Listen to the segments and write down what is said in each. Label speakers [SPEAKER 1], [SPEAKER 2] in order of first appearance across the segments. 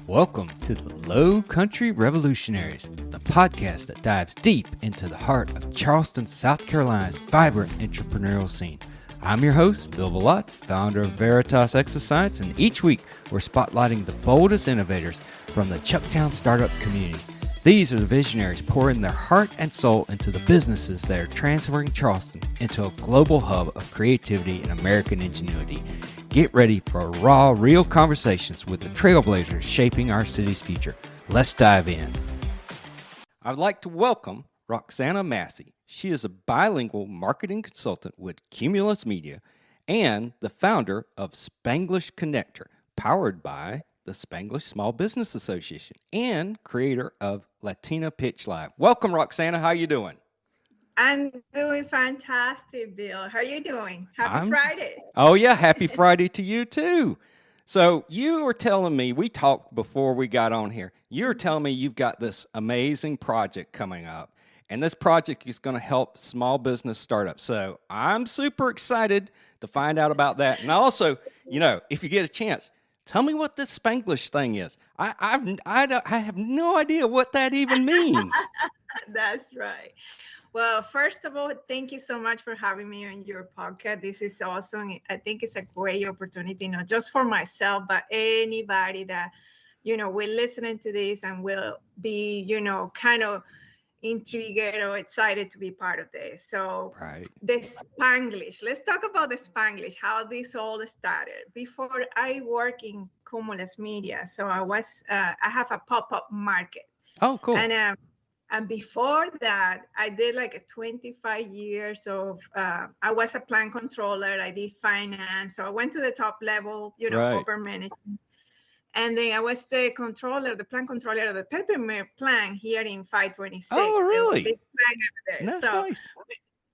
[SPEAKER 1] Welcome to the Lowcountry Revolutionaries, the podcast that dives deep into the heart of Charleston, South Carolina's vibrant entrepreneurial scene. I'm your host, Bill Bellot, founder of Veritas Exoscience, and each week we're spotlighting the boldest innovators from the Chucktown startup community. These are the visionaries pouring their heart and soul into the businesses that are transferring Charleston into a global hub of creativity and American ingenuity. Get ready for raw, real conversations with the trailblazers shaping our city's future. Let's dive in. I'd like to welcome Roxana Massie. She is a bilingual marketing consultant with Cumulus Media and the founder of Spanglish Connector, powered by the Spanglish Small Business Association, and creator of Latina Pitch Live. Welcome, Roxana. How you doing?
[SPEAKER 2] I'm doing fantastic, Bill. How are you doing? Happy Friday.
[SPEAKER 1] Oh, yeah. Happy Friday to you, too. So you were telling me, we talked before we got on here, you were telling me you've got this amazing project coming up, and this project is going to help small business startups. So I'm super excited to find out about that. And also, if you get a chance, tell me what this Spanglish thing is. I have no idea what that even means.
[SPEAKER 2] That's right. Well, first of all, thank you so much for having me on your podcast. This is awesome. I think it's a great opportunity, not just for myself, but anybody that, will listening to this and will be, kind of intrigued or excited to be part of this. So
[SPEAKER 1] right.
[SPEAKER 2] The Spanglish, let's talk about the Spanglish, how this all started. Before I work in Cumulus Media, so I have a pop-up market.
[SPEAKER 1] Oh, cool.
[SPEAKER 2] And before that, I did like 25 years of, I was a plant controller. I did finance. So I went to the top level,
[SPEAKER 1] right.
[SPEAKER 2] upper management. And then I was the plant controller of the peppermint plant here in 526.
[SPEAKER 1] Oh, really?
[SPEAKER 2] Big plant over there.
[SPEAKER 1] That's nice.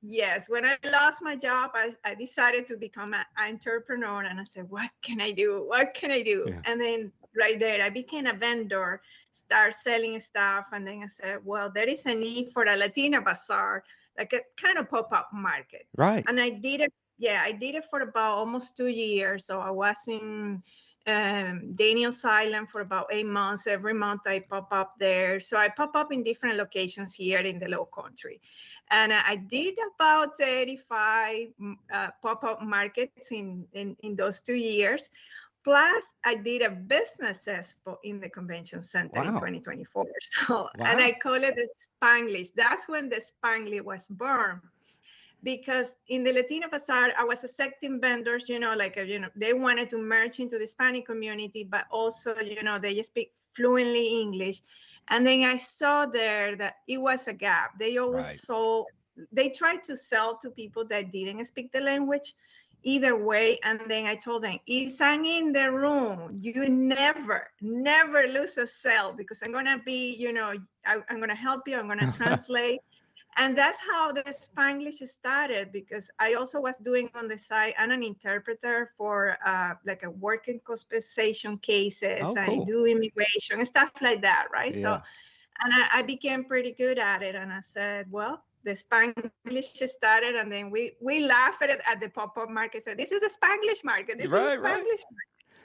[SPEAKER 2] Yes, when I lost my job, I decided to become an entrepreneur. And I said, what can I do? What can I do? Yeah. And then right there, I became a vendor, start selling stuff. And then I said, well, there is a need for a Latina bazaar, like a kind of pop-up market.
[SPEAKER 1] Right.
[SPEAKER 2] And I did it. Yeah, I did it for about almost 2 years. So I was in Daniel's Island for about 8 months. Every month I pop up there. So I pop up in different locations here in the Lowcountry. And I did about 35 pop-up markets in those 2 years. Plus, I did a business expo in the convention center in 2024. So, and I call it the Spanglish. That's when the Spanglish was born. Because in the Latino Bazaar, I was accepting vendors, they wanted to merge into the Hispanic community, but also, they speak fluently English. And then I saw there that it was a gap. They always they tried to sell to people that didn't speak the language either way. And then I told them, if I'm in the room, you never lose a sale, because I'm going to be, I'm going to help you. I'm going to translate. And that's how the Spanglish started, because I also was doing on the side, I'm an interpreter for like a working compensation cases.
[SPEAKER 1] Oh, cool.
[SPEAKER 2] I do immigration and stuff like that, right?
[SPEAKER 1] Yeah.
[SPEAKER 2] So, and I became pretty good at it. And I said, well, the Spanglish started, and then we laugh at the pop-up market, said, this is the Spanglish market. This is the Spanglish market.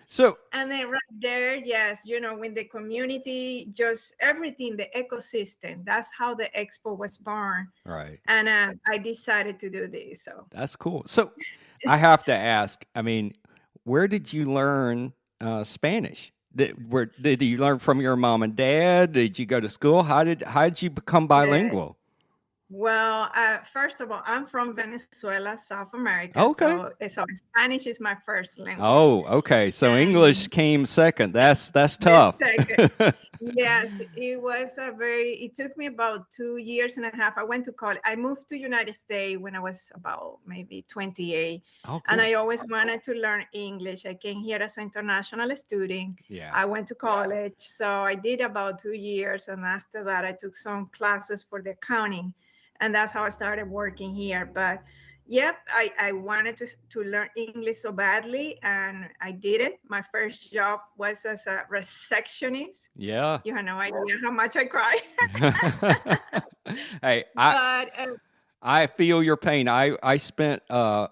[SPEAKER 1] So,
[SPEAKER 2] and then right there, yes, when the community, just everything, the ecosystem, that's how the expo was born.
[SPEAKER 1] Right.
[SPEAKER 2] And I decided to do this. So
[SPEAKER 1] that's cool. So I have to ask, where did you learn Spanish? Did you learn from your mom and dad? Did you go to school? How did you become bilingual?
[SPEAKER 2] Well, first of all, I'm from Venezuela, South America.
[SPEAKER 1] Okay.
[SPEAKER 2] So Spanish is my first language.
[SPEAKER 1] Oh, okay. So English came second. That's tough.
[SPEAKER 2] Yes, it took me about 2 years and a half. I went to college. I moved to United States when I was about maybe 28. Oh, cool. And I always wanted to learn English. I came here as an international student. Yeah. I went to college. So I did about 2 years. And after that, I took some classes for the accounting. And that's how I started working here. But yep, I wanted to learn English so badly, and I did it. My first job was as a receptionist.
[SPEAKER 1] Yeah.
[SPEAKER 2] You have no idea how much I cry.
[SPEAKER 1] Hey, I feel your pain. I spent a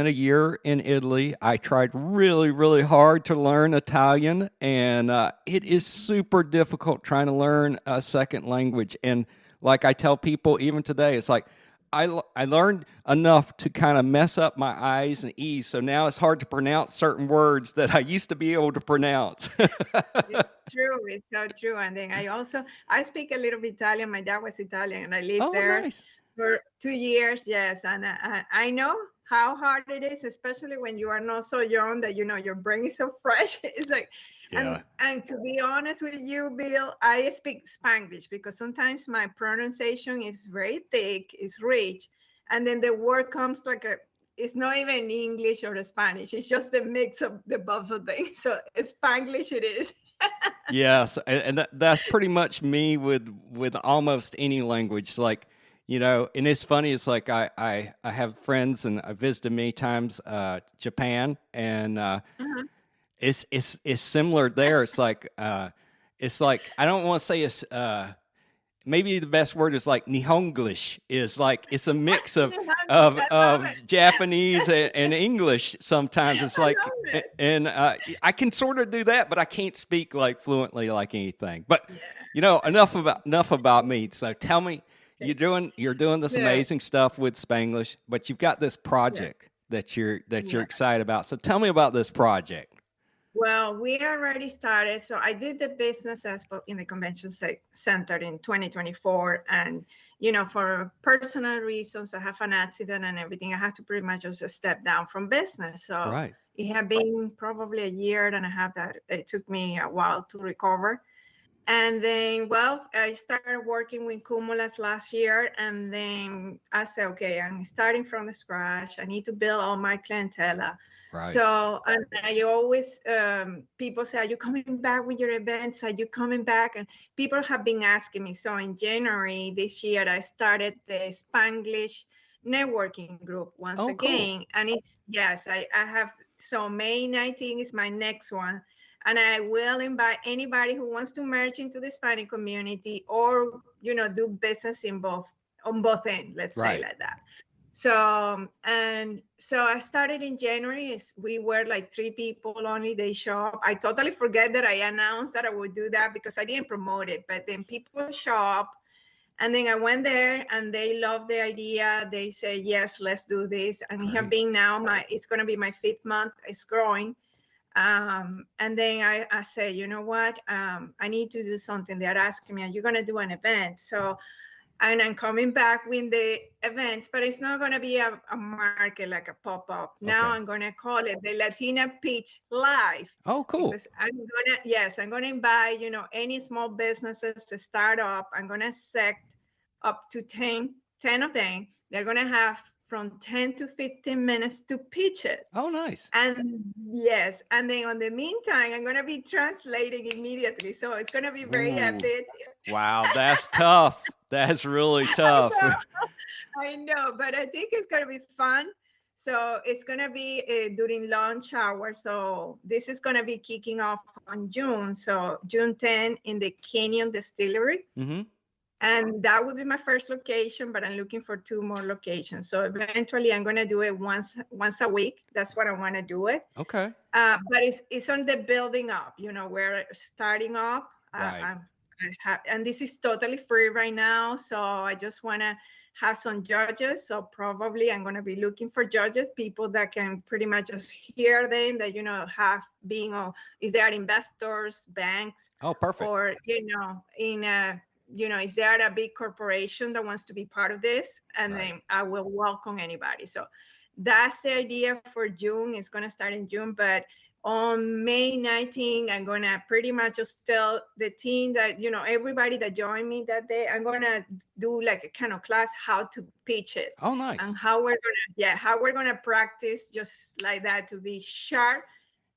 [SPEAKER 1] year in Italy. I tried really, really hard to learn Italian, and it is super difficult trying to learn a second language. And like I tell people even today, it's like I learned enough to kind of mess up my I's and E's, so now it's hard to pronounce certain words that I used to be able to pronounce.
[SPEAKER 2] It's true. It's so true. And then I speak a little bit Italian. My dad was Italian, and I lived
[SPEAKER 1] Oh,
[SPEAKER 2] there
[SPEAKER 1] nice.
[SPEAKER 2] for 2 years. Yes, and I know how hard it is, especially when you are not so young that your brain is so fresh. It's like,
[SPEAKER 1] Yeah.
[SPEAKER 2] and to be honest with you, Bill, I speak Spanglish because sometimes my pronunciation is very thick, it's rich, and then the word comes like it's not even English or Spanish. It's just a mix of the both of things. So Spanglish it is.
[SPEAKER 1] Yes, and that's pretty much me with almost any language. Like, and it's funny. It's like I have friends, and I visited many times Japan, and
[SPEAKER 2] Mhm.
[SPEAKER 1] it's similar there. It's like I don't want to say it's maybe the best word is like Nihonglish, is like it's a mix of of
[SPEAKER 2] I love
[SPEAKER 1] of
[SPEAKER 2] it.
[SPEAKER 1] Japanese and English sometimes. It's
[SPEAKER 2] I
[SPEAKER 1] like,
[SPEAKER 2] love it.
[SPEAKER 1] and I can sort of do that, but I can't speak like fluently like anything. But
[SPEAKER 2] Yeah.
[SPEAKER 1] enough about me. So tell me, you're doing this
[SPEAKER 2] Yeah.
[SPEAKER 1] amazing stuff with Spanglish, but you've got this
[SPEAKER 2] Yeah.
[SPEAKER 1] project that you're
[SPEAKER 2] Yeah.
[SPEAKER 1] excited about. So tell me about this project.
[SPEAKER 2] Well, we already started. So I did the business expo in the convention center in 2024. And, for personal reasons, I have an accident and everything. I had to pretty much just step down from business. So
[SPEAKER 1] Right.
[SPEAKER 2] it had been probably a year and a half that it took me a while to recover. And then, well, I started working with Cumulus last year. And then I said, okay, I'm starting from the scratch. I need to build all my clientele.
[SPEAKER 1] Right.
[SPEAKER 2] So, and I always, people say, are you coming back with your events? Are you coming back? And people have been asking me. So in January this year, I started the Spanglish networking group once
[SPEAKER 1] Oh, cool.
[SPEAKER 2] again. And yes, I have, so May 19th is my next one. And I will invite anybody who wants to merge into the Hispanic community or, do business on both ends, let's say
[SPEAKER 1] Right.
[SPEAKER 2] like that. So, and so I started in January. We were like 3 people only. They show up. I totally forget that I announced that I would do that because I didn't promote it, but then people show up. And then I went there and they loved the idea. They say, yes, let's do this. And it have
[SPEAKER 1] Great.
[SPEAKER 2] been now it's going to be my 5th month. It's growing. And then I say, you know what? I need to do something. They're asking me, are you going to do an event? So, and I'm coming back with the events, but it's not going to be a market like a pop-up. Now
[SPEAKER 1] Okay.
[SPEAKER 2] I'm going to call it the Latina Pitch Live
[SPEAKER 1] Oh, cool.
[SPEAKER 2] because I'm going to invite, any small businesses to start up. I'm going to select up to 10 of them. They're going to have from 10 to 15 minutes to pitch it.
[SPEAKER 1] Oh, nice.
[SPEAKER 2] And yes, and then on the meantime, I'm going to be translating immediately. So it's going to be very
[SPEAKER 1] Ooh.
[SPEAKER 2] epic.
[SPEAKER 1] Wow, that's tough. That's really tough.
[SPEAKER 2] I know, but I think it's going to be fun. So it's going to be during lunch hour. So this is going to be kicking off on June. So June 10 in the Canyon Distillery.
[SPEAKER 1] Mm-hmm.
[SPEAKER 2] And that would be my first location, but I'm looking for 2 more locations. So eventually I'm going to do it once a week. That's what I want to do it.
[SPEAKER 1] Okay.
[SPEAKER 2] But it's on the building up, we're starting up.
[SPEAKER 1] Right.
[SPEAKER 2] And this is totally free right now. So I just want to have some judges. So probably I'm going to be looking for judges, people that can pretty much just hear them, that, have being, is there investors, banks,
[SPEAKER 1] Oh, perfect.
[SPEAKER 2] or, is there a big corporation that wants to be part of this? And
[SPEAKER 1] Right.
[SPEAKER 2] then I will welcome anybody. So that's the idea for June. It's going to start in June, but on May 19th, I'm going to pretty much just tell the team that, everybody that joined me that day, I'm going to do like a kind of class, how to pitch it.
[SPEAKER 1] Oh, nice.
[SPEAKER 2] And how we're going to practice just like that, to be sharp,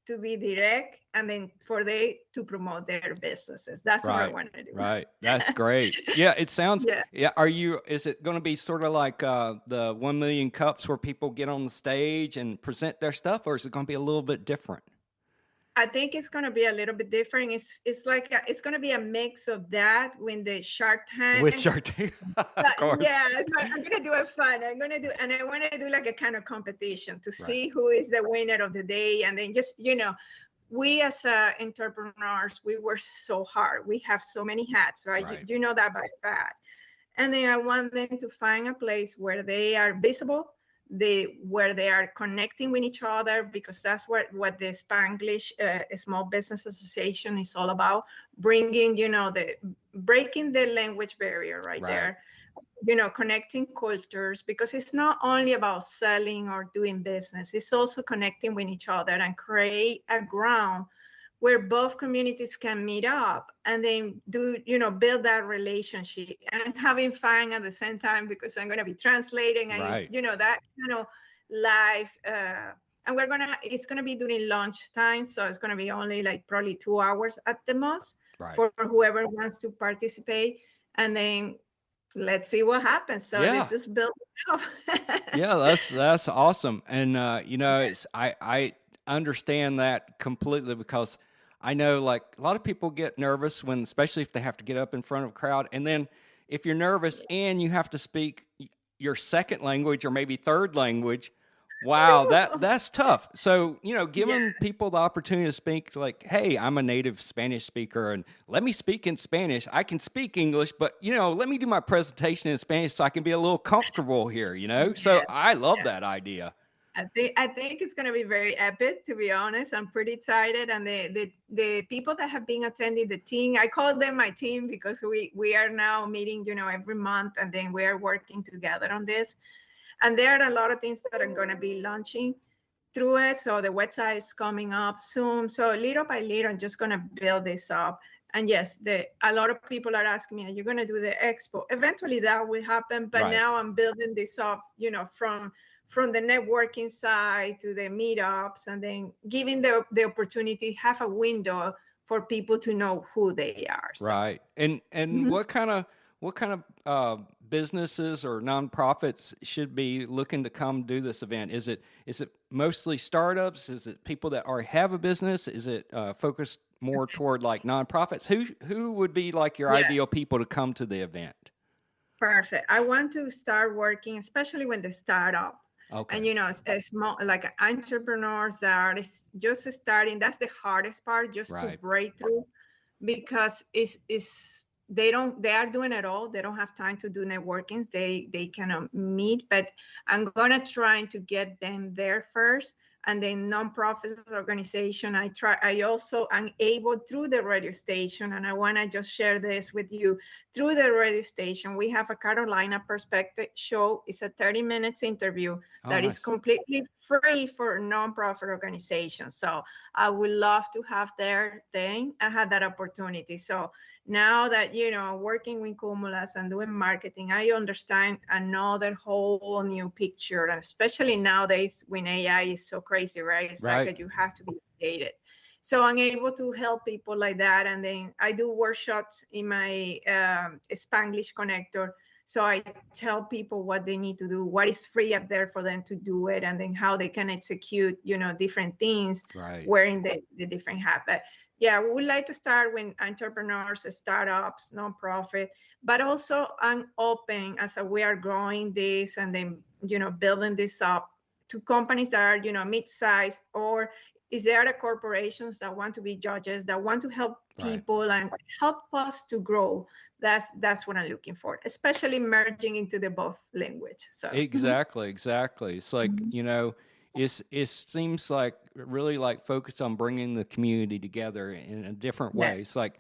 [SPEAKER 2] to be direct, and then for they to promote their businesses. That's what I want to do.
[SPEAKER 1] Right. That's great. Yeah, it sounds.
[SPEAKER 2] Yeah.
[SPEAKER 1] Yeah. Is it going to be sort of like the 1 Million Cups where people get on the stage and present their stuff, or is it going to be a little bit different?
[SPEAKER 2] I think it's going to be a little bit different. It's like it's going to be a mix of that with the Shark Tank.
[SPEAKER 1] With Shark Tank, of course.
[SPEAKER 2] Yeah, so I'm going to do it fun. And I want to do like a kind of competition to
[SPEAKER 1] Right.
[SPEAKER 2] see who is the winner of the day. And then just, we as entrepreneurs, we work so hard. We have so many hats, right? You know that by that. And then I want them to find a place where they are visible, where they are connecting with each other, because that's what the Spanglish Small Business Association is all about, bringing, breaking the language barrier right there, connecting cultures, because it's not only about selling or doing business, it's also connecting with each other and create a ground where both communities can meet up and then build that relationship and having fun at the same time, because I'm going to be translating and that kind of live. And it's going to be during lunch time. So it's going to be only like probably 2 hours at the most for whoever wants to participate. And then let's see what happens. So this is building up.
[SPEAKER 1] Yeah, that's awesome. And, I understand that completely, because I know like a lot of people get nervous especially if they have to get up in front of a crowd. And then if you're nervous and you have to speak your second language or maybe third language, wow, that's tough. So, giving people the opportunity to speak like, hey, I'm a native Spanish speaker and let me speak in Spanish. I can speak English, but, let me do my presentation in Spanish so I can be a little comfortable here, So I love that idea.
[SPEAKER 2] I think it's going to be very epic, to be honest. I'm pretty excited. And the people that have been attending, the team, I call them my team, because we are now meeting, every month, and then we are working together on this. And there are a lot of things that are going to be launching through it. So the website is coming up soon. So little by little, I'm just going to build this up. And yes, a lot of people are asking me, are you going to do the expo? Eventually that will happen. But now I'm building this up, from the networking side to the meetups, and then giving the opportunity, have a window for people to know who they are. So.
[SPEAKER 1] Right. And what kind of businesses or nonprofits should be looking to come do this event? Is it mostly startups? Is it people that already have a business? Is it focused more toward like nonprofits? Who would be like your ideal people to come to the event?
[SPEAKER 2] Perfect. I want to start working, especially when they start up. Okay. And a small, like entrepreneurs that are just starting, that's the hardest part, just to break through, because they are doing it all. They don't have time to do networkings. They cannot meet, but I'm gonna try to get them there first. And then nonprofit organization, I also am able through the radio station, and I want to just share this with you. Through the radio station, we have a Carolina Perspective show. It's a 30 minutes interview that is completely free for nonprofit organizations. So I would love to have their thing. I had that opportunity. So now that, working with Cumulus and doing marketing, I understand another whole new picture. And especially nowadays when AI is so crazy, right? It's like that you have to be updated. So I'm able to help people like that. And then I do workshops in my Spanglish Connector. So I tell people what they need to do, what is free up there for them to do it, and then how they can execute, different things wearing the different hat. But yeah, we would like to start with entrepreneurs, startups, nonprofit, but also I'm open as we are growing this and then, building this up to companies that are, mid-sized, or is there other corporations that want to be judges, that want to help people and help us to grow. That's what I'm looking for, especially merging into the both language. So
[SPEAKER 1] exactly. It's like, it seems like really like focus on bringing the community together in a different way. It's like,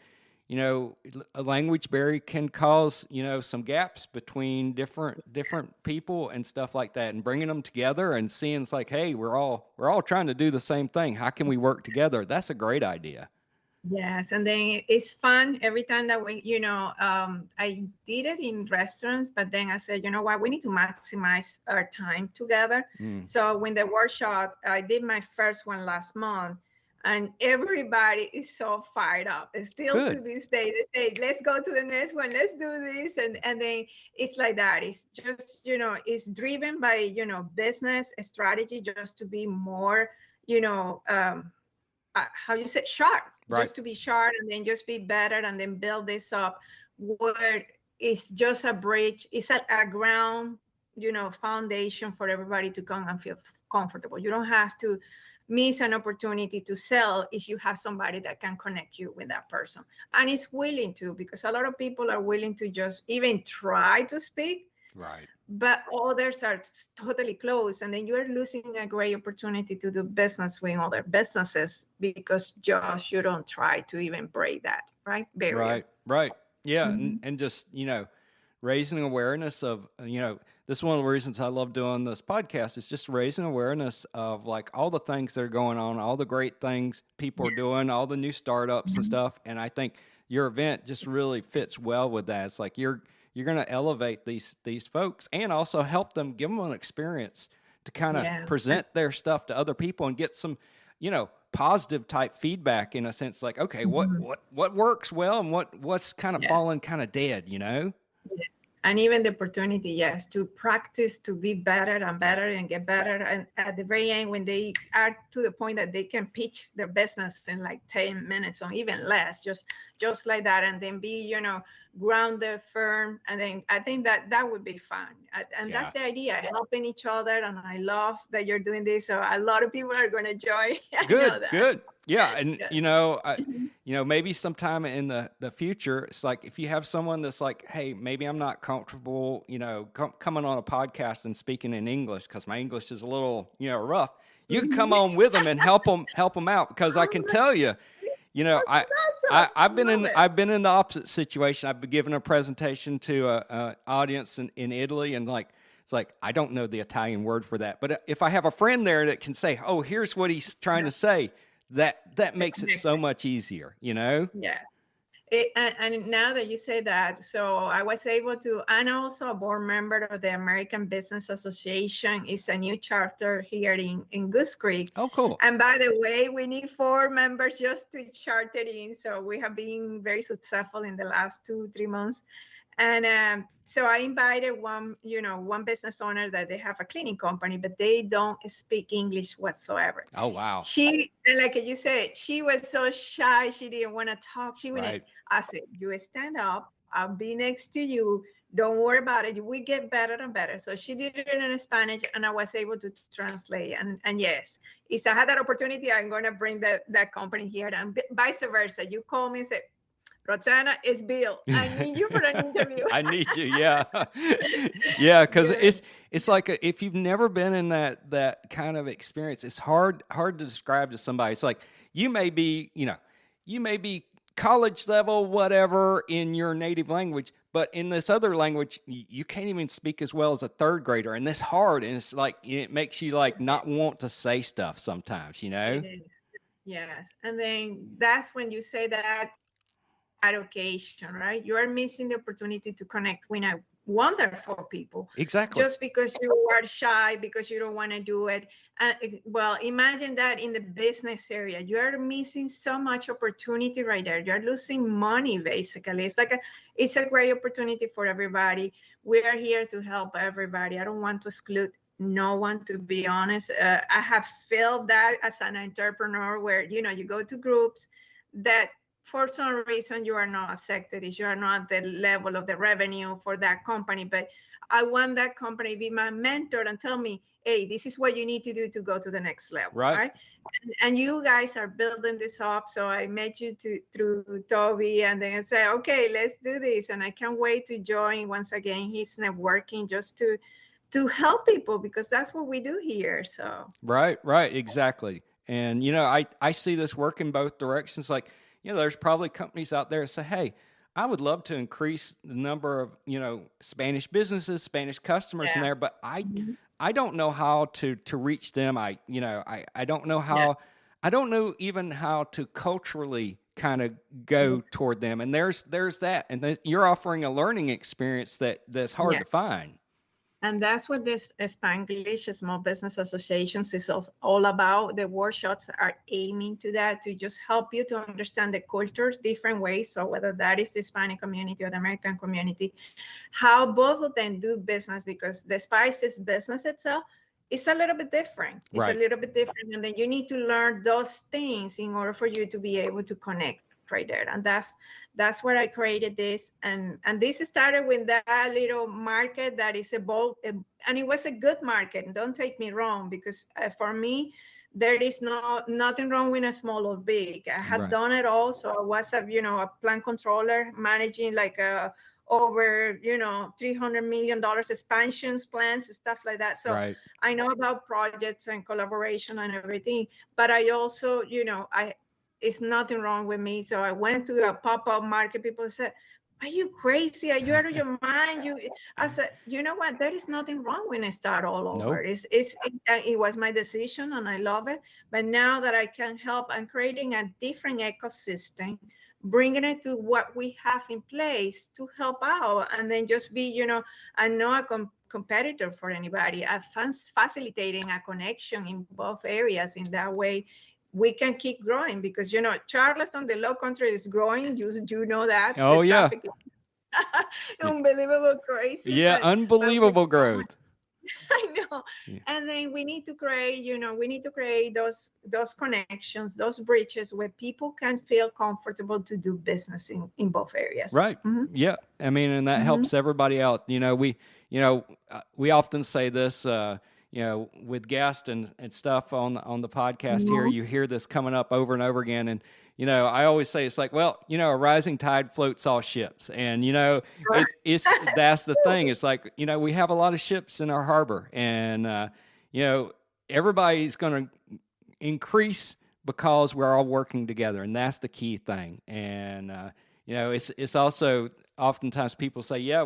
[SPEAKER 1] a language barrier can cause, some gaps between different people and stuff like that, and bringing them together and seeing it's like, hey, we're all trying to do the same thing. How can we work together? That's a great idea.
[SPEAKER 2] Yes, and then it's fun every time that we, I did it in restaurants, but then I said, you know what, we need to maximize our time together. So when the workshop, I did my first one last month, and everybody is so fired up. And still to this day, they say, let's go to the next one, let's do this. And then it's like that. It's just, it's driven by, business strategy, just to be more, how you say, sharp,
[SPEAKER 1] Right.
[SPEAKER 2] just to be sharp and then just be better and then build this up where it's just a bridge, it's a ground, foundation for everybody to come and feel comfortable. You don't have to miss an opportunity to sell if you have somebody that can connect you with that person and is willing to, because a lot of people are willing to just even try to speak,
[SPEAKER 1] Right.
[SPEAKER 2] but others are totally closed, and then you're losing a great opportunity to do business with other businesses because just you don't try to even break that barrier.
[SPEAKER 1] Right. Right. Yeah.
[SPEAKER 2] Mhm.
[SPEAKER 1] And just, raising awareness of, this is one of the reasons I love doing this podcast is just raising awareness of like all the things that are going on, all the great things people are doing, all the new startups and stuff. And I think your event just really fits well with that. It's like you're going to elevate these folks and also help them, give them an experience to kind of present their stuff to other people and get some, positive type feedback in a sense, like, okay, what works well and what's kind of fallen kind of dead,
[SPEAKER 2] And even the opportunity, yes, to practice, to be better and better and get better. And at the very end, when they are to the point that they can pitch their business in like 10 minutes or even less, just like that, and then be, grounded, firm. And then I think that would be fun. And that's the idea, helping each other. And I love that you're doing this. So a lot of people are going to join.
[SPEAKER 1] Good. Yeah. And, maybe sometime in the future, it's like if you have someone that's like, hey, maybe I'm not comfortable, coming on a podcast and speaking in English because my English is a little, rough. You can come on with them and help them out, because I can tell you, I've been in the opposite situation. I've been giving a presentation to a audience in Italy, and it's like, I don't know the Italian word for that, but if I have a friend there that can say, oh, here's what he's trying to say, that makes it so much easier, Yeah.
[SPEAKER 2] And now that you say that, so I was able to, and also a board member of the American Business Association. Is a new charter here in Goose Creek.
[SPEAKER 1] Oh, cool.
[SPEAKER 2] And by the way, we need 4 members just to charter in. So we have been very successful in the last 2-3 months. And so I invited one business owner that they have a cleaning company, but they don't speak English whatsoever.
[SPEAKER 1] Oh, wow.
[SPEAKER 2] She, like you said, she was so shy. She didn't want to talk. She went, I said, you stand up. I'll be next to you. Don't worry about it. We get better and better. So she did it in Spanish, and I was able to translate. And yes, if I had that opportunity, I'm going to bring that company here, and vice versa. You call me and say, Roxana, it's Bill. I need you for an interview.
[SPEAKER 1] I need you, yeah. Yeah, because it's like if you've never been in that kind of experience, it's hard to describe to somebody. It's like you may be college level, whatever, in your native language, but in this other language, you can't even speak as well as a third grader, and it's hard, and it's like it makes you like not want to say stuff sometimes, It
[SPEAKER 2] is. Yes, and then that's when you say that occasion, right? You are missing the opportunity to connect with wonderful people.
[SPEAKER 1] Exactly.
[SPEAKER 2] Just because you are shy, because you don't want to do it. Well, imagine that in the business area. You're missing so much opportunity right there. You're losing money, basically. It's a great opportunity for everybody. We are here to help everybody. I don't want to exclude no one, to be honest. I have felt that as an entrepreneur where, you go to groups that for some reason you are not accepted, if you are not the level of the revenue for that company. But I want that company to be my mentor and tell me, hey, this is what you need to do to go to the next level, right? And you guys are building this up. So I met you through Toby, and then I said, okay, let's do this. And I can't wait to join once again. He's networking just to help people, because that's what we do here. So
[SPEAKER 1] right, exactly. And I see this work in both directions. Like, there's probably companies out there that say, hey, I would love to increase the number of, Spanish businesses, Spanish customers in there, but I don't know how to reach them. I don't know how, I don't know even how to culturally kind of go toward them. And there's that. And you're offering a learning experience that's hard to find.
[SPEAKER 2] And that's what this Spanglish Small Business Association is all about. The workshops are aiming to that, to just help you to understand the cultures different ways. So whether that is the Hispanic community or the American community, how both of them do business, because the spices business itself it's a little bit different. It's a
[SPEAKER 1] Right.
[SPEAKER 2] little bit different. And then you need to learn those things in order for you to be able to connect right there. And that's where I created this. And this started with that little market that is evolved. And it was a good market. Don't take me wrong, because for me, there is nothing wrong with a small or big. I have
[SPEAKER 1] Right.
[SPEAKER 2] done it all. So I was a plant controller managing like over $300 million expansions plans, stuff like that. So
[SPEAKER 1] Right.
[SPEAKER 2] I know about projects and collaboration and everything, but I also, it's nothing wrong with me. So I went to a pop-up market. People said, "Are you crazy? Are you out of your mind?" I said, "You know what? There is nothing wrong when I start all over.
[SPEAKER 1] Nope.
[SPEAKER 2] It was my decision, and I love it. But now that I can help, I'm creating a different ecosystem, bringing it to what we have in place to help out, and then just be, I'm not a competitor for anybody. I'm facilitating a connection in both areas. In that way, we can keep growing, because Charleston, the Lowcountry, is growing. You know that
[SPEAKER 1] Oh,
[SPEAKER 2] the
[SPEAKER 1] yeah.
[SPEAKER 2] traffic is unbelievable, crazy.
[SPEAKER 1] Yeah.
[SPEAKER 2] But we're
[SPEAKER 1] Unbelievable
[SPEAKER 2] growing.
[SPEAKER 1] growth.
[SPEAKER 2] I know.
[SPEAKER 1] Yeah.
[SPEAKER 2] And then we need to create those connections, those bridges where people can feel comfortable to do business in both areas.
[SPEAKER 1] Right.
[SPEAKER 2] Mm-hmm.
[SPEAKER 1] Yeah. I mean, and that
[SPEAKER 2] Mm-hmm.
[SPEAKER 1] helps everybody out. We often say this, with guests and stuff on the podcast here, you hear this coming up over and over again. And, I always say, it's like, well, a rising tide floats all ships. And, that's the thing. It's like, we have a lot of ships in our harbor, and, everybody's going to increase because we're all working together. And that's the key thing. And, it's also oftentimes people say, yeah,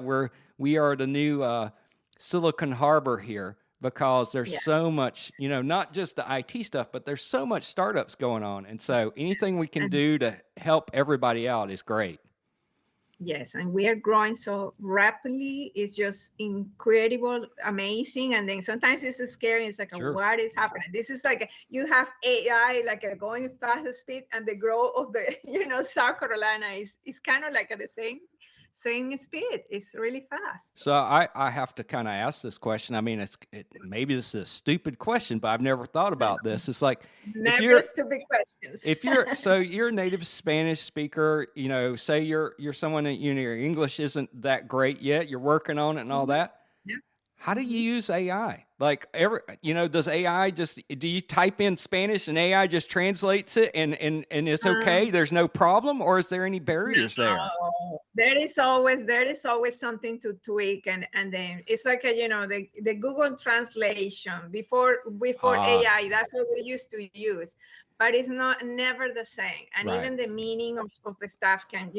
[SPEAKER 1] we are the new Silicon Harbor here, because there's so much, not just the IT stuff, but there's so much startups going on. And so anything we can do to help everybody out is great.
[SPEAKER 2] Yes, and we are growing so rapidly. It's just incredible, amazing. And then sometimes it's scary. It's like,
[SPEAKER 1] Sure.
[SPEAKER 2] what is happening? This is like, you have AI like going fast speed, and the growth of the, South Carolina is kind of like at the same speed. It's really fast.
[SPEAKER 1] So I have to kind of ask this question. I mean, maybe this is a stupid question, but I've never thought about this. It's like,
[SPEAKER 2] Never stupid questions.
[SPEAKER 1] if you're a native Spanish speaker, say you're someone that your English isn't that great yet, you're working on it and all that.
[SPEAKER 2] Yeah.
[SPEAKER 1] How do you use AI? Like, does AI do you type in Spanish and AI just translates it and it's okay? There's no problem, or is there any barriers there?
[SPEAKER 2] There is always something to tweak, and then it's like the Google translation before AI. That's what we used to use, but it's never the same. And
[SPEAKER 1] Right.
[SPEAKER 2] even the meaning of the stuff can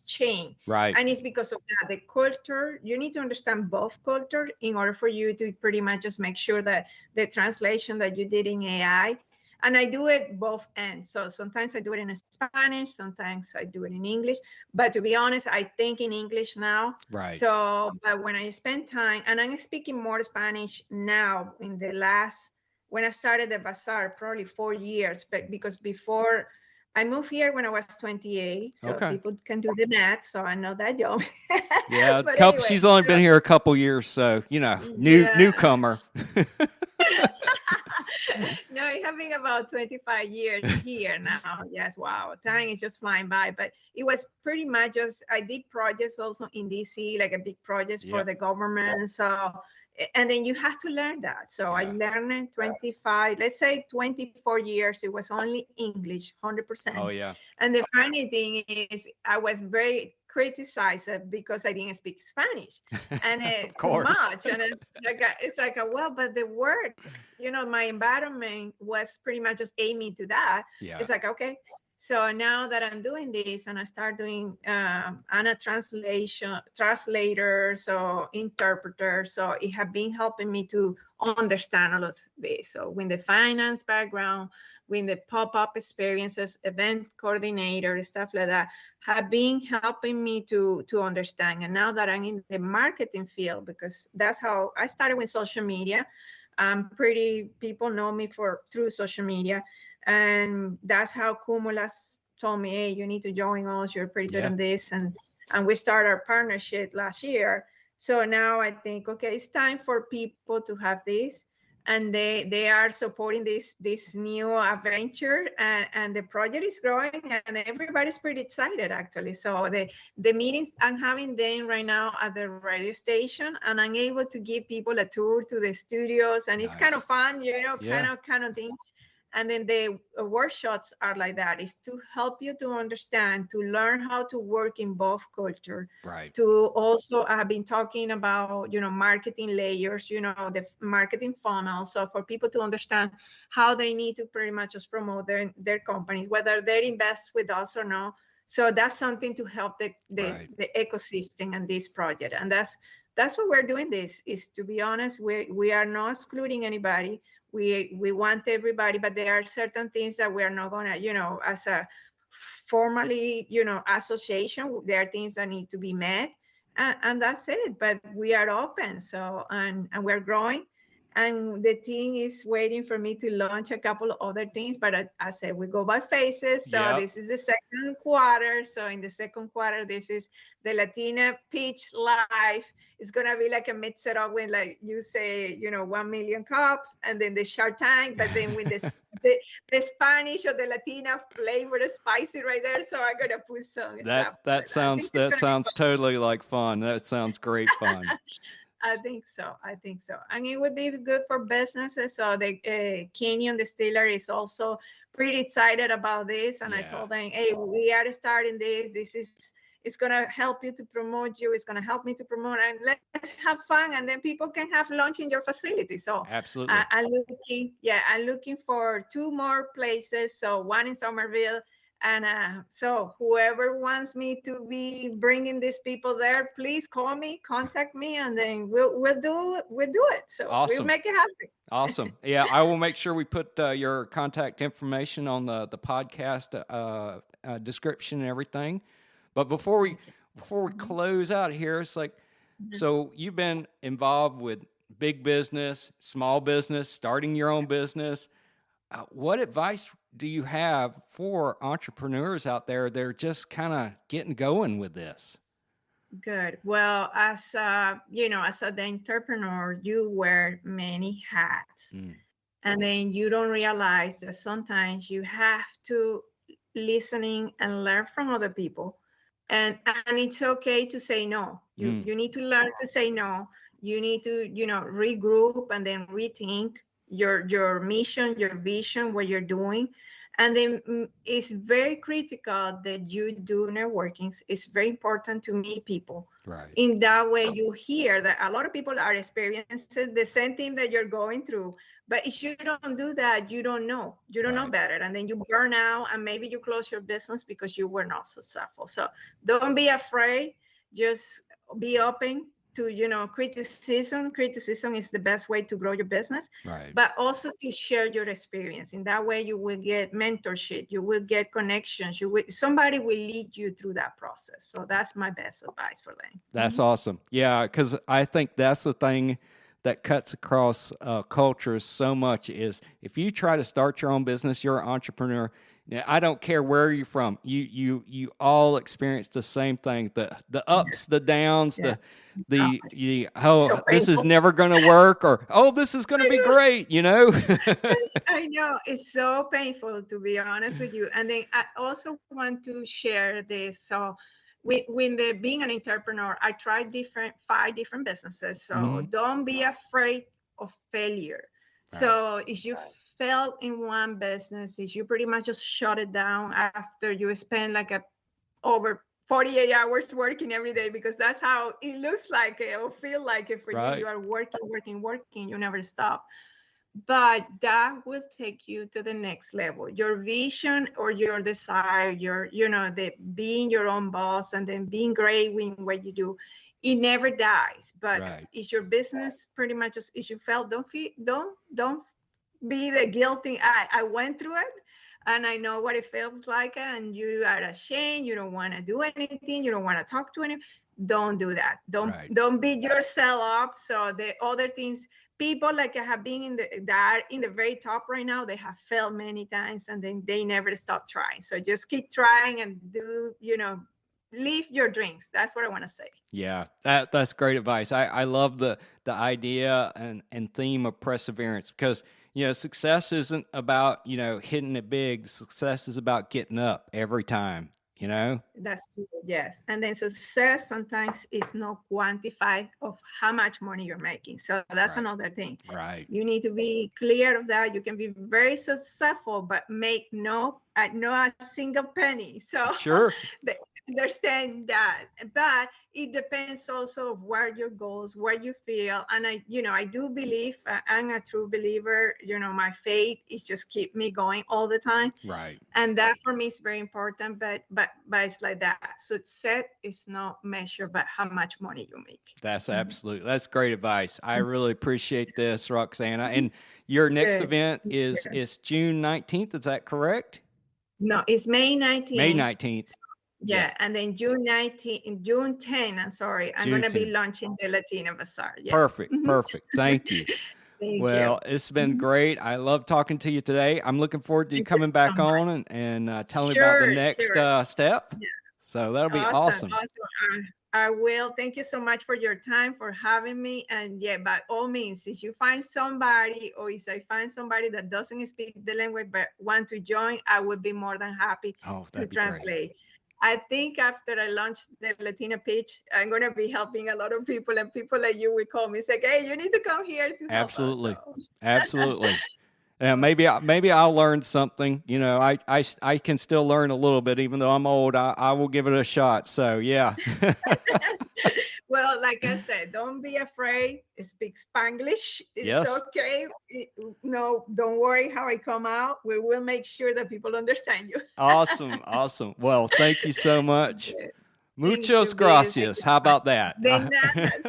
[SPEAKER 2] change.
[SPEAKER 1] Right.
[SPEAKER 2] And it's because of that. The culture, you need to understand both culture in order for you to pretty much just make sure that the translation that you did in AI. And I do it both ends. So sometimes I do it in Spanish, sometimes I do it in English. But to be honest, I think in English now.
[SPEAKER 1] Right.
[SPEAKER 2] So, but when I spend time, and I'm speaking more Spanish now when I started the bazaar, probably 4 years, but because before I moved here when I was 28, so people can do the math. So I know that job.
[SPEAKER 1] Yeah, anyway, she's only been here a couple years, so newcomer.
[SPEAKER 2] No, I have been about 25 years here now. Yes, wow, time is just flying by. But it was pretty much just, I did projects also in DC, like a big project for the government. So, and then you have to learn that. So I learned it 25, let's say 24 years. It was only English, 100%.
[SPEAKER 1] Oh, yeah.
[SPEAKER 2] And the funny thing is, I was very criticized because I didn't speak Spanish, and too much. And it's like well, but the word, my environment was pretty much just aiming to that.
[SPEAKER 1] Yeah.
[SPEAKER 2] It's like, okay. So now that I'm doing this, and I start doing, I'm a translator, so interpreter. So it has been helping me to understand all of this. So with the finance background, with the pop-up experiences, event coordinator, stuff like that, have been helping me to understand. And now that I'm in the marketing field, because that's how I started with social media. People know me through social media. And that's how Cumulus told me, hey, you need to join us. You're pretty good on this. And we started our partnership last year. So now I think, okay, it's time for people to have this, and they are supporting this new adventure, and the project is growing, and everybody's pretty excited actually. So the meetings I'm having them right now at the radio station, and I'm able to give people a tour to the studios, and it's kind
[SPEAKER 1] Nice.
[SPEAKER 2] of fun,
[SPEAKER 1] Yeah.
[SPEAKER 2] kind of thing. And then the workshops are like that, is to help you to understand, to learn how to work in both culture,
[SPEAKER 1] Right.
[SPEAKER 2] to also have been talking about, marketing layers, the marketing funnel. So for people to understand how they need to pretty much just promote their companies, whether they invest with us or not. So that's something to help
[SPEAKER 1] Right.
[SPEAKER 2] the ecosystem and this project. And that's what we're doing. This is, to be honest, we are not excluding anybody. We want everybody, but there are certain things that we are not gonna, as a formally, association, there are things that need to be met, and that's it. But we are open, so and we're growing, and the team is waiting for me to launch a couple of other things. But I said we go by phases. So
[SPEAKER 1] Yep.
[SPEAKER 2] this is the second quarter. So in the second quarter, this is the Latina Pitch Live. It's gonna be like a mix it up when, like you say, 1 million cups, and then the Shark Tank, but then with this the Spanish or the Latina flavor, the spicy right there. So I'm gonna put some stuff.
[SPEAKER 1] That
[SPEAKER 2] I think
[SPEAKER 1] sounds
[SPEAKER 2] it's
[SPEAKER 1] that
[SPEAKER 2] gonna be
[SPEAKER 1] sounds totally like fun. That sounds great fun.
[SPEAKER 2] I think so. And it would be good for businesses. So the Kenyon distiller is also pretty excited about this. And I
[SPEAKER 1] Yeah.
[SPEAKER 2] told them, hey, we are starting this. It's going to help you to promote you. It's going to help me to promote, and let's have fun. And then people can have lunch in your facility. So
[SPEAKER 1] Absolutely.
[SPEAKER 2] I'm looking for 2 more places. So one in Somerville. And so whoever wants me to be bringing these people there, please call me, contact me, and then we'll do it. So we'll
[SPEAKER 1] Awesome.
[SPEAKER 2] make it happen.
[SPEAKER 1] Awesome. Yeah, I will make sure we put your contact information on the podcast description and everything. But before we close out here, it's like, so you've been involved with big business, small business, starting your own business. What advice do you have for entrepreneurs out there? They're just kind of getting going with this.
[SPEAKER 2] Good. Well, as as an entrepreneur, you wear many hats, and then you don't realize that sometimes you have to listening and learn from other people, and it's okay to say no. You need to learn to say no. You need to regroup and then rethink your mission, your vision, what you're doing. And then it's very critical that you do networkings. It's very important to meet people.
[SPEAKER 1] Right.
[SPEAKER 2] In that way, you hear that a lot of people are experiencing the same thing that you're going through. But if you don't do that, you don't know. You don't know better. And then you burn out, and maybe you close your business because you were not successful. So don't be afraid. Just be open to criticism. Criticism is the best way to grow your business,
[SPEAKER 1] Right.
[SPEAKER 2] but also to share your experience. In that way, you will get mentorship, you will get connections, somebody will lead you through that process. So that's my best advice for them.
[SPEAKER 1] That's awesome. Yeah, because I think that's the thing that cuts across cultures so much is if you try to start your own business, you're an entrepreneur. Now, I don't care where you're from. You all experience the same thing: the ups, the downs,
[SPEAKER 2] Yeah.
[SPEAKER 1] oh, this is never going to work, or oh, this is going to be great.
[SPEAKER 2] I know it's so painful, to be honest with you. And then I also want to share this. So when being an entrepreneur, I tried 5 different businesses. So don't be afraid of failure. So if you fail in one business, if you pretty much just shut it down after you spend like over 48 hours working every day, because that's how it looks like it or feel like it for you. You are working, you never stop. But that will take you to the next level. Your vision or your desire, the being your own boss and then being great in what you do, it never dies. But it's your business pretty much just, if you fail, don't be the guilty. I went through it and I know what it feels like, and you are ashamed, you don't want to do anything, you don't want to talk to anyone. Don't do that. Don't beat yourself up. So the other things, people like have been in the very top right now, they have failed many times and then they never stop trying. So just keep trying and do, live your dreams. That's what I want to say.
[SPEAKER 1] Yeah, that's great advice. I love the idea and theme of perseverance, because success isn't about hitting it big. Success is about getting up every time.
[SPEAKER 2] That's true. Yes. And then success sometimes is not quantified of how much money you're making. So that's
[SPEAKER 1] Right.
[SPEAKER 2] another thing.
[SPEAKER 1] Right.
[SPEAKER 2] You need to be clear of that. You can be very successful, but make no a single penny. So
[SPEAKER 1] Sure.
[SPEAKER 2] they understand that. But it depends also of where your goals, where you feel. And I do believe, I'm a true believer, my faith is just keep me going all the time.
[SPEAKER 1] Right.
[SPEAKER 2] And that for me is very important, but it's like that. Success is not measured by how much money you make.
[SPEAKER 1] That's great advice. I really appreciate this, Roxana. And your next
[SPEAKER 2] Good.
[SPEAKER 1] event is June 19th. Is that correct?
[SPEAKER 2] No, it's May 19th.
[SPEAKER 1] May 19th.
[SPEAKER 2] Yeah,
[SPEAKER 1] Yes.
[SPEAKER 2] and then June 10, I'm sorry, I'm
[SPEAKER 1] June
[SPEAKER 2] going to be
[SPEAKER 1] 10.
[SPEAKER 2] launching the Latina Bazaar. Yeah.
[SPEAKER 1] Perfect. Thank you.
[SPEAKER 2] Thank
[SPEAKER 1] Well,
[SPEAKER 2] you.
[SPEAKER 1] it's been great. I love talking to you today. I'm looking forward to you
[SPEAKER 2] Thank you
[SPEAKER 1] coming
[SPEAKER 2] so
[SPEAKER 1] back
[SPEAKER 2] much.
[SPEAKER 1] on and telling me about the
[SPEAKER 2] Sure,
[SPEAKER 1] next
[SPEAKER 2] sure.
[SPEAKER 1] step.
[SPEAKER 2] Yeah.
[SPEAKER 1] So that'll be awesome.
[SPEAKER 2] I will. Thank you so much for your time, for having me. And yeah, by all means, if you find somebody, or if I find somebody that doesn't speak the language but want to join, I would be more than happy
[SPEAKER 1] Oh,
[SPEAKER 2] to
[SPEAKER 1] that'd be great.
[SPEAKER 2] translate. I think after I launch the Latina Pitch, I'm going to be helping a lot of people, and people like you will call me and say, hey, you need to come here to help
[SPEAKER 1] Absolutely.
[SPEAKER 2] us. So.
[SPEAKER 1] Absolutely. Maybe I'll learn something. I can still learn a little bit, even though I'm old. I will give it a shot. So yeah.
[SPEAKER 2] Well, like I said, don't be afraid. Speak Spanglish. It's
[SPEAKER 1] Yes.
[SPEAKER 2] okay. No, don't worry how I come out. We will make sure that people understand you.
[SPEAKER 1] Awesome. Well, thank you so much.
[SPEAKER 2] Good.
[SPEAKER 1] Muchos
[SPEAKER 2] you, Bill.
[SPEAKER 1] gracias. How about that?
[SPEAKER 2] De nada.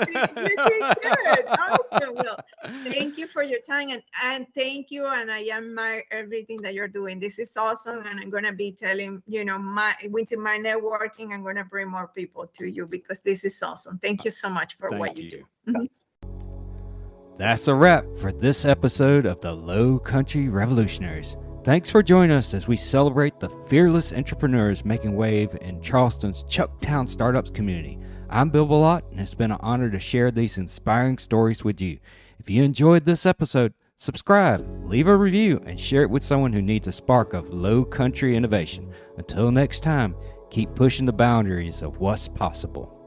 [SPEAKER 2] See, you did good. Awesome. Well, thank you for your time, and thank you. And I admire everything that you're doing. This is awesome. And I'm going to be telling, with my networking, I'm going to bring more people to you, because this is awesome. Thank you so much for what you do. Mhm.
[SPEAKER 1] That's a wrap for this episode of the Lowcountry Revolutionaries. Thanks for joining us as we celebrate the fearless entrepreneurs making wave in Charleston's Chucktown Startups community. I'm Bill Ballot, and it's been an honor to share these inspiring stories with you. If you enjoyed this episode, subscribe, leave a review, and share it with someone who needs a spark of Lowcountry innovation. Until next time, keep pushing the boundaries of what's possible.